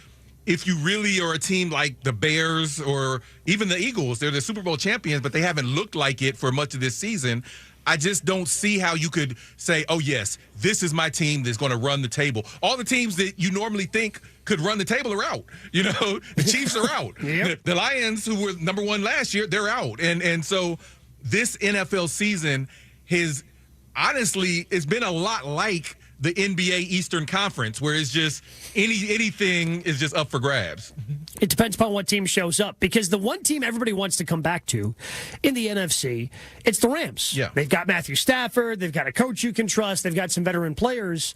if you really are a team like the Bears or even the Eagles, they're the Super Bowl champions, but they haven't looked like it for much of this season. I just don't see how you could say, oh, yes, this is my team that's going to run the table. All the teams that you normally think could run the table are out. You know, the Chiefs are out. Yep. The Lions, who were number one last year, they're out. And so this NFL season has honestly, it's been a lot like the NBA Eastern Conference, where it's just anything is just up for grabs. It depends upon what team shows up, because the one team everybody wants to come back to in the NFC, it's the Rams. Yeah. They've got Matthew Stafford. They've got a coach you can trust. They've got some veteran players.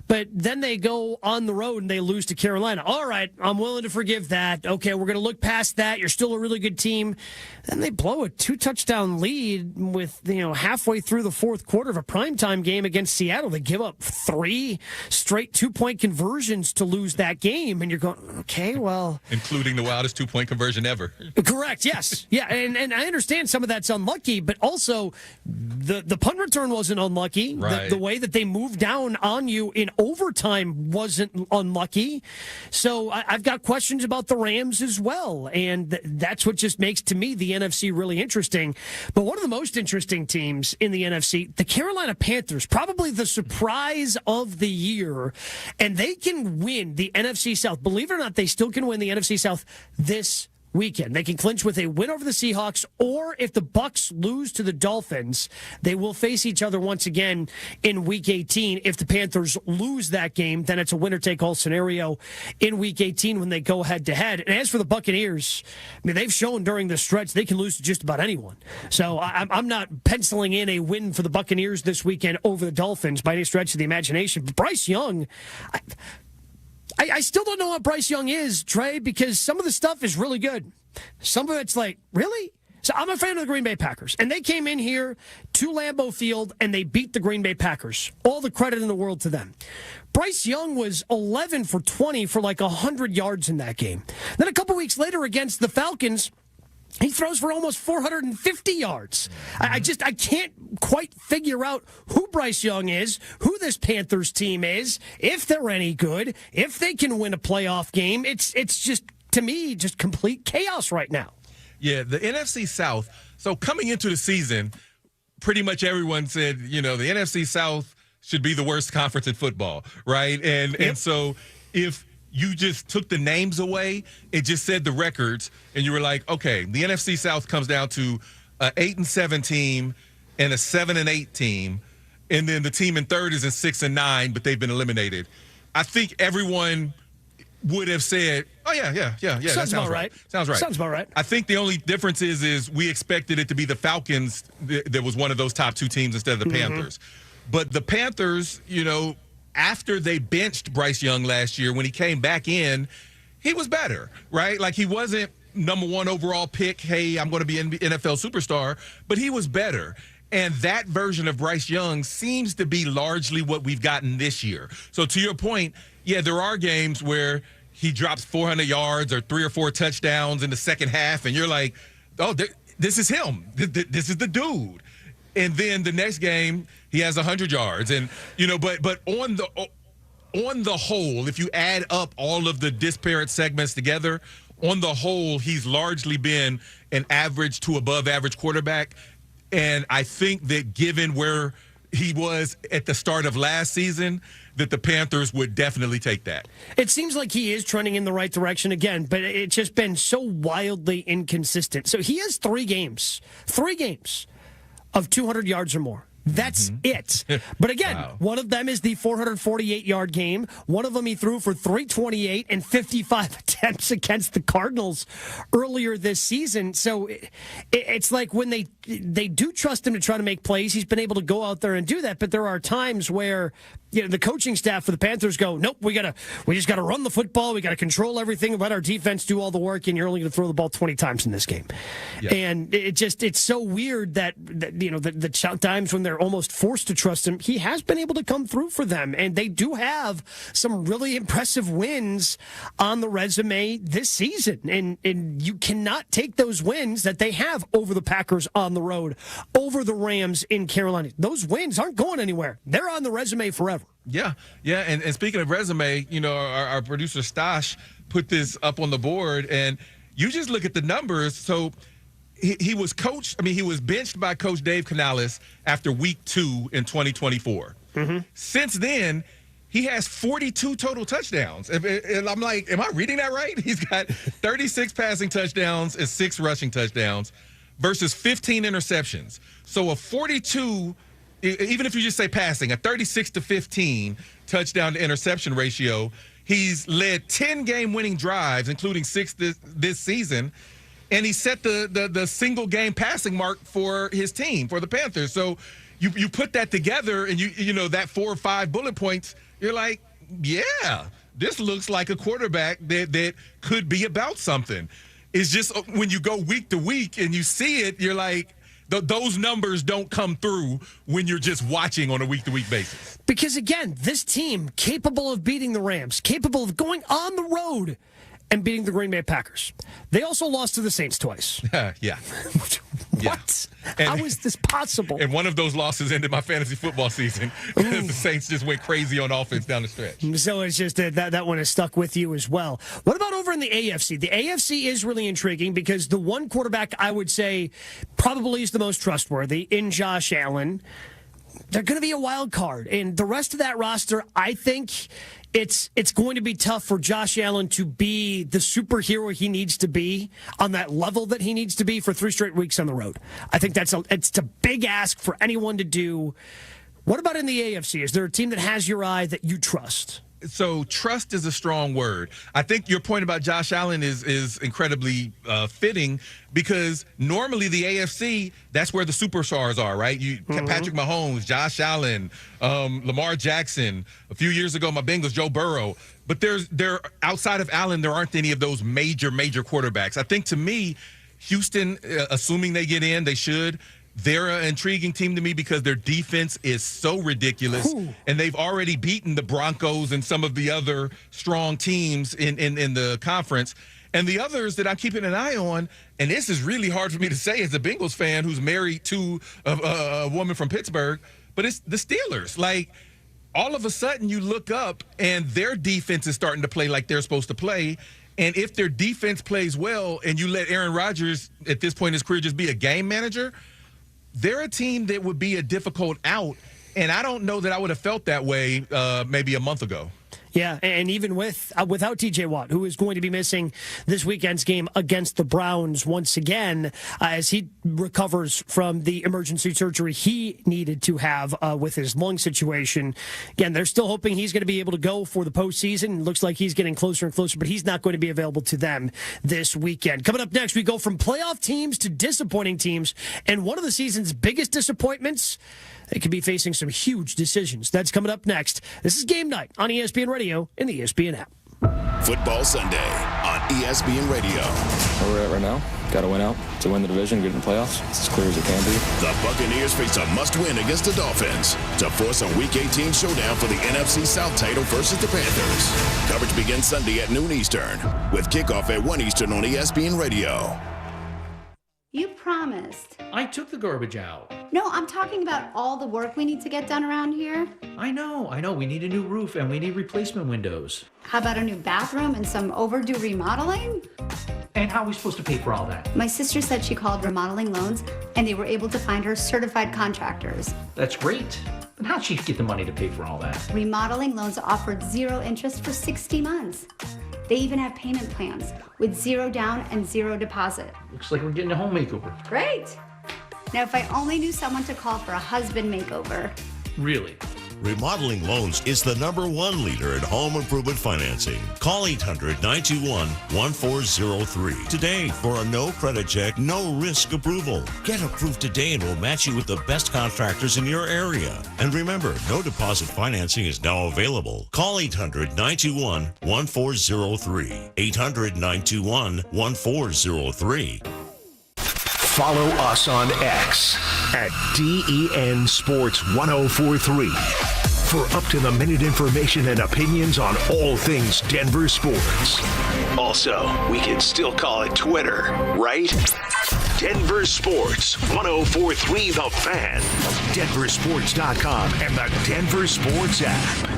But then they go on the road and they lose to Carolina. All right, I'm willing to forgive that. Okay, we're going to look past that. You're still a really good team. Then they blow a 2-touchdown lead with, halfway through the fourth quarter of a primetime game against Seattle. They give up 3 straight 2-point conversions to lose that game. And you're going, okay, well. Including the wildest 2-point conversion ever. Correct, yes. Yeah, and I understand some of that's unlucky, but also the punt return wasn't unlucky. Right. The way that they moved down on you in overtime wasn't unlucky. So I've got questions about the Rams as well. And that's what just makes, to me, the NFC really interesting. But one of the most interesting teams in the NFC, the Carolina Panthers, probably the surprise of the year. And they can win the NFC South. Believe it or not, they still can win the NFC South this weekend. They can clinch with a win over the Seahawks, or if the Bucs lose to the Dolphins, they will face each other once again in Week 18. If the Panthers lose that game, then it's a winner-take-all scenario in Week 18 when they go head-to-head. And as for the Buccaneers, I mean, they've shown during the stretch they can lose to just about anyone. So I'm not penciling in a win for the Buccaneers this weekend over the Dolphins by any stretch of the imagination. But Bryce Young, I still don't know what Bryce Young is, Trey, because some of the stuff is really good. Some of it's like, really? So I'm a fan of the Green Bay Packers, and they came in here to Lambeau Field, and they beat the Green Bay Packers. All the credit in the world to them. Bryce Young was 11 for 20 for like 100 yards in that game. Then a couple weeks later against the Falcons, he throws for almost 450 yards. I can't quite figure out who Bryce Young is, who this Panthers team is, if they're any good, if they can win a playoff game. It's just, to me, just complete chaos right now. Yeah, the NFC South. So coming into the season, pretty much everyone said, the NFC South should be the worst conference in football, right? And so if you just took the names away, it just said the records, and you were like, okay, the NFC South comes down to an 8-7 team and a 7-8 team, and then the team in third is in 6-9, but they've been eliminated. I think everyone would have said, oh, yeah, that sounds right. Sounds right. Sounds about right. I think the only difference is we expected it to be the Falcons that was one of those top 2 teams instead of the Panthers. But the Panthers, after they benched Bryce Young last year, when he came back in, he was better, right? Like, he wasn't number 1 overall pick, hey, I'm going to be an NFL superstar, but he was better. And that version of Bryce Young seems to be largely what we've gotten this year. So to your point, yeah, there are games where he drops 400 yards or 3 or 4 touchdowns in the second half, and you're like, oh, this is him. This is the dude. And then the next game, he has 100 yards. And, but on the whole, if you add up all of the disparate segments together, on the whole, he's largely been an average to above average quarterback. And I think that given where he was at the start of last season, that the Panthers would definitely take that. It seems like he is trending in the right direction again, but it's just been so wildly inconsistent. So he has 3 games of 200 yards or more. That's it. But again, one of them is the 448-yard game. One of them he threw for 328 and 55 attempts against the Cardinals earlier this season. So it's like when they do trust him to try to make plays, he's been able to go out there and do that. But there are times where the coaching staff for the Panthers go, nope, we just got to run the football. We got to control everything and let our defense do all the work, and you're only going to throw the ball 20 times in this game. Yeah. And it's so weird that the times when they're almost forced to trust him, he has been able to come through for them. And they do have some really impressive wins on the resume this season. And you cannot take those wins that they have over the Packers on the road, over the Rams in Carolina. Those wins aren't going anywhere. They're on the resume forever. Yeah. And speaking of resume, our producer Stash put this up on the board, and you just look at the numbers. So he was coached. I mean, he was benched by Coach Dave Canales after week 2 in 2024. Mm-hmm. Since then, he has 42 total touchdowns. And I'm like, am I reading that right? He's got 36 passing touchdowns and 6 rushing touchdowns versus 15 interceptions. So a 42, even if you just say passing, a 36-15 touchdown to interception ratio. He's led 10 game-winning drives, including 6 this season, and he set the single-game passing mark for his team, for the Panthers. So you put that together, and you know that 4 or 5 bullet points. You're like, yeah, this looks like a quarterback that could be about something. It's just when you go week to week and you see it, you're like, those numbers don't come through when you're just watching on a week-to-week basis. Because, again, this team capable of beating the Rams, capable of going on the road and beating the Green Bay Packers. They also lost to the Saints twice. Yeah. What? How is this possible? And one of those losses ended my fantasy football season because the Saints just went crazy on offense down the stretch. So it's just that one has stuck with you as well. What about over in the AFC? The AFC is really intriguing because the one quarterback I would say probably is the most trustworthy in Josh Allen. They're going to be a wild card. And the rest of that roster, I think it's going to be tough for Josh Allen to be the superhero he needs to be on that level that he needs to be for 3 straight weeks on the road. I think it's a big ask for anyone to do. What about in the AFC? Is there a team that has your eye that you trust? So trust is a strong word. I think your point about Josh Allen is incredibly fitting because normally the AFC, that's where the superstars are, right? Patrick Mahomes, Josh Allen, Lamar Jackson. A few years ago, my Bengals, Joe Burrow. But there outside of Allen, there aren't any of those major quarterbacks. I think to me, Houston, assuming they get in, they should. They're an intriguing team to me because their defense is so ridiculous, and they've already beaten the Broncos and some of the other strong teams in the conference. And the others that I'm keeping an eye on, and this is really hard for me to say as a Bengals fan who's married to a woman from Pittsburgh, but it's the Steelers. Like, all of a sudden you look up, and their defense is starting to play like they're supposed to play. And if their defense plays well and you let Aaron Rodgers, at this point in his career, just be a game manager, they're a team that would be a difficult out, and I don't know that I would have felt that way maybe a month ago. Yeah, and even without T.J. Watt, who is going to be missing this weekend's game against the Browns once again as he recovers from the emergency surgery he needed to have with his lung situation. Again, they're still hoping he's going to be able to go for the postseason. Looks like he's getting closer and closer, but he's not going to be available to them this weekend. Coming up next, we go from playoff teams to disappointing teams, and one of the season's biggest disappointments, they could be facing some huge decisions. That's coming up next. This is Game Night on ESPN Radio and the ESPN app. Football Sunday on ESPN Radio. Where we're at right now, got to win out to win the division, get in the playoffs. It's as clear as it can be. The Buccaneers face a must-win against the Dolphins to force a Week 18 showdown for the NFC South title versus the Panthers. Coverage begins Sunday at noon Eastern with kickoff at 1 Eastern on ESPN Radio. You promised. I took the garbage out. No, I'm talking about all the work we need to get done around here. I know. We need a new roof and we need replacement windows. How about a new bathroom and some overdue remodeling? And how are we supposed to pay for all that? My sister said she called Remodeling Loans and they were able to find her certified contractors. That's great. But how'd she get the money to pay for all that? Remodeling Loans offered 0 interest for 60 months. They even have payment plans with 0 down and 0 deposit. Looks like we're getting a home makeover. Great. Now, if I only knew someone to call for a husband makeover. Really? Remodeling Loans is the #1 leader in home improvement financing. Call 800-921-1403 today for a no credit check, no risk approval. Get approved today and we'll match you with the best contractors in your area. And remember, no deposit financing is now available. Call 800-921-1403. 800-921-1403. Follow us on X at DEN Sports 1043 for up-to-the-minute information and opinions on all things Denver sports. Also, we can still call it Twitter, right? Denver Sports 1043 The Fan, DenverSports.com, and the Denver Sports app.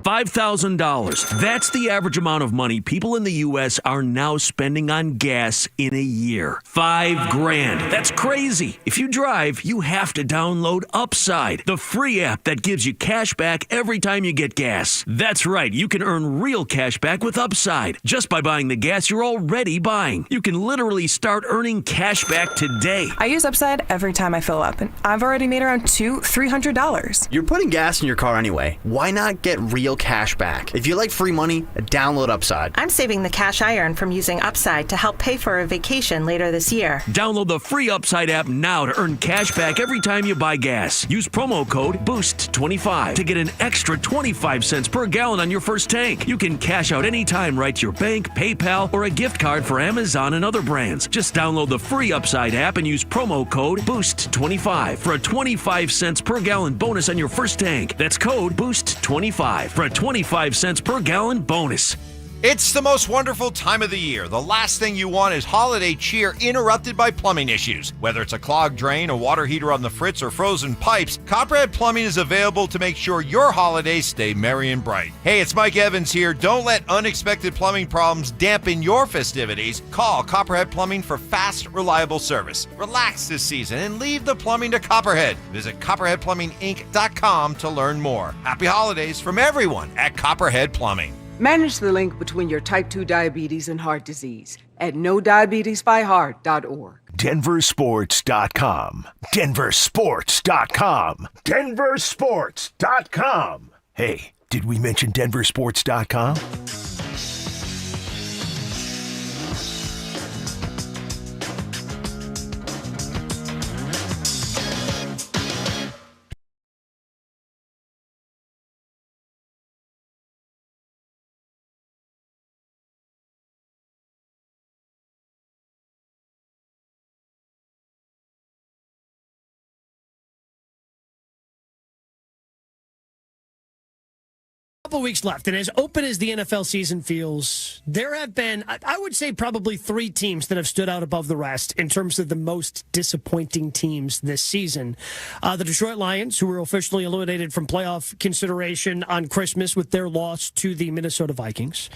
$5,000. That's the average amount of money people in the U.S. are now spending on gas in a year. $5,000. That's crazy. If you drive, you have to download Upside, the free app that gives you cash back every time you get gas. That's right. You can earn real cash back with Upside just by buying the gas you're already buying. You can literally start earning cash back today. I use Upside every time I fill up, and I've already made around $300. You're putting gas in your car anyway. Why not get real cash back? If you like free money, download Upside. I'm saving the cash I earn from using Upside to help pay for a vacation later this year. Download the free Upside app now to earn cash back every time you buy gas. Use promo code BOOST25 to get an extra 25 cents per gallon on your first tank. You can cash out anytime right to your bank, PayPal, or a gift card for Amazon and other brands. Just download the free Upside app and use promo code BOOST25 for a 25 cents per gallon bonus on your first tank. That's code BOOST25 for a 25 cents per gallon bonus. It's the most wonderful time of the year. The last thing you want is holiday cheer interrupted by plumbing issues. Whether it's a clogged drain, a water heater on the fritz, or frozen pipes, Copperhead Plumbing is available to make sure your holidays stay merry and bright. Hey, it's Mike Evans here. Don't let unexpected plumbing problems dampen your festivities. Call Copperhead Plumbing for fast, reliable service. Relax this season and leave the plumbing to Copperhead. Visit CopperheadPlumbingInc.com to learn more. Happy holidays from everyone at Copperhead Plumbing. Manage the link between your type 2 diabetes and heart disease at NoDiabetesByHeart.org. DenverSports.com. DenverSports.com. DenverSports.com. Hey, did we mention DenverSports.com? Couple weeks left, and as open as the NFL season feels, there have been, I would say, probably 3 teams that have stood out above the rest in terms of the most disappointing teams this season. The Detroit Lions, who were officially eliminated from playoff consideration on Christmas with their loss to the Minnesota Vikings.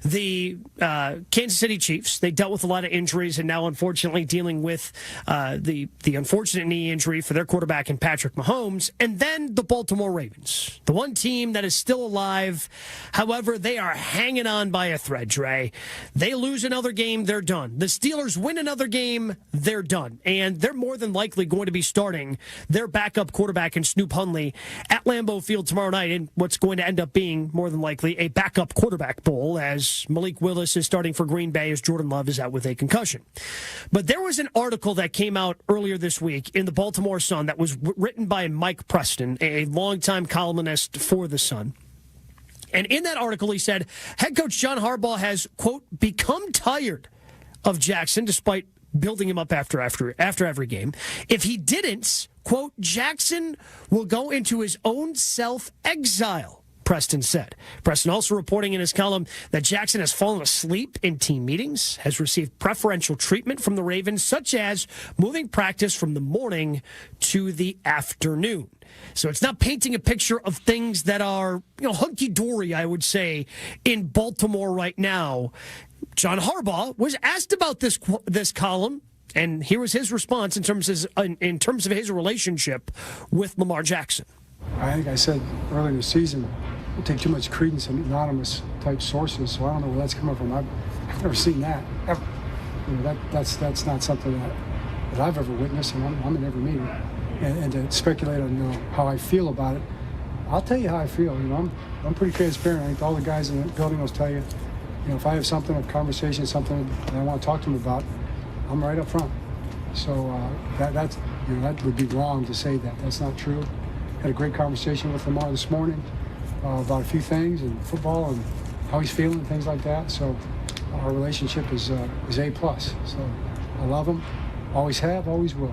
The Kansas City Chiefs, they dealt with a lot of injuries and now unfortunately dealing with the unfortunate knee injury for their quarterback in Patrick Mahomes. And then the Baltimore Ravens, the one team that is still alive. However, they are hanging on by a thread, Dre. They lose another game, they're done. The Steelers win another game, they're done. And they're more than likely going to be starting their backup quarterback in Snoop Hundley at Lambeau Field tomorrow night in what's going to end up being more than likely a backup quarterback bowl, as Malik Willis is starting for Green Bay as Jordan Love is out with a concussion. But there was an article that came out earlier this week in the Baltimore Sun that was written by Mike Preston, a longtime columnist for the Sun. And in that article, he said, head coach John Harbaugh has, quote, become tired of Jackson despite building him up after every game. If he didn't, quote, Jackson will go into his own self-exile, Preston said. Preston also reporting in his column that Jackson has fallen asleep in team meetings, has received preferential treatment from the Ravens, such as moving practice from the morning to the afternoon. So it's not painting a picture of things that are, hunky-dory, I would say, in Baltimore right now. John Harbaugh was asked about this column, and here was his response in terms of his relationship with Lamar Jackson. I think I said earlier in the season, we take too much credence in anonymous type sources, so I don't know where that's coming from. I've never seen that ever. That's not something that I've ever witnessed, and I'm in every meeting. And to speculate on how I feel about it, I'll tell you how I feel. I'm pretty transparent. I think all the guys in the building will tell you. If I have something, a conversation, something that I want to talk to them about, I'm right up front. So that would be wrong to say that. That's not true. Had a great conversation with Lamar this morning about a few things and football and how he's feeling, things like that. So our relationship is A+. So I love him. Always have, always will.